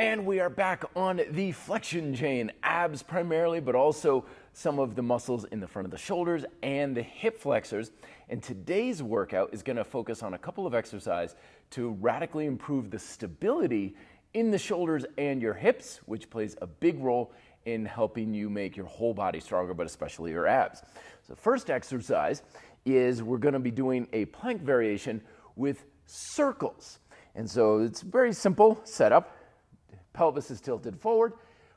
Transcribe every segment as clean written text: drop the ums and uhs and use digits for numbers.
And we are back on the flexion chain, abs primarily, but also some of the muscles in the front of the shoulders and the hip flexors. And today's workout is going to focus on a couple of exercises to radically improve the stability in the shoulders and your hips, which plays a big role in helping you make your whole body stronger, but especially your abs. So the first exercise is we're going to be doing a plank variation with circles. And so it's a very simple setup. Pelvis is tilted forward,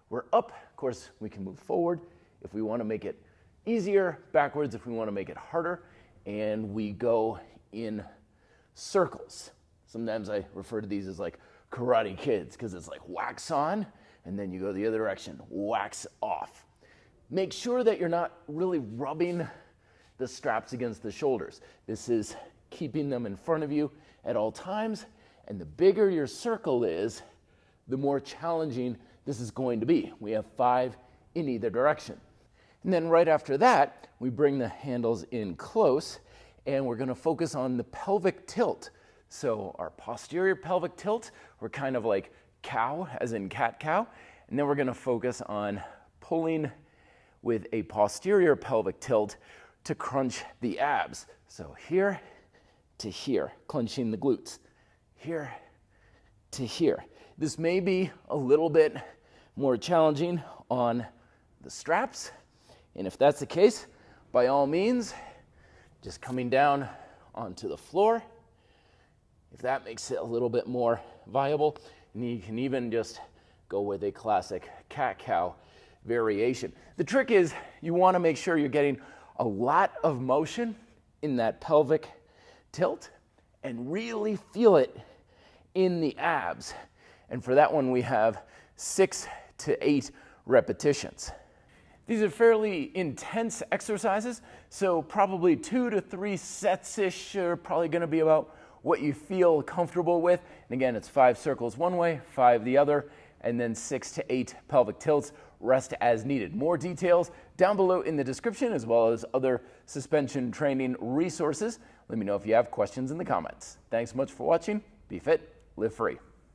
we're up, of course we can move forward if we want to make it easier, backwards if we want to make it harder, and we go in circles. Sometimes I refer to these as like Karate Kids because it's like wax on and then you go the other direction, wax off. Make sure that you're not really rubbing the straps against the shoulders. This is keeping them in front of you at all times, and the bigger your circle is, the more challenging this is going to be. We have 5 in either direction. And then right after that, we bring the handles in close and we're gonna focus on the pelvic tilt. So our posterior pelvic tilt, we're kind of like cow, as in cat-cow. And then we're gonna focus on pulling with a posterior pelvic tilt to crunch the abs. So here to here, clenching the glutes. Here to here. This may be a little bit more challenging on the straps, and if that's the case, by all means, just coming down onto the floor. If that makes it a little bit more viable, and you can even just go with a classic cat-cow variation. The trick is you want to make sure you're getting a lot of motion in that pelvic tilt and really feel it in the abs. And for that one, we have 6 to 8 repetitions. These are fairly intense exercises, so probably 2 to 3 sets-ish are probably gonna be about what you feel comfortable with. And again, it's 5 circles one way, 5 the other, and then 6 to 8 pelvic tilts, rest as needed. More details down below in the description, as well as other suspension training resources. Let me know if you have questions in the comments. Thanks so much for watching. Be fit, live free.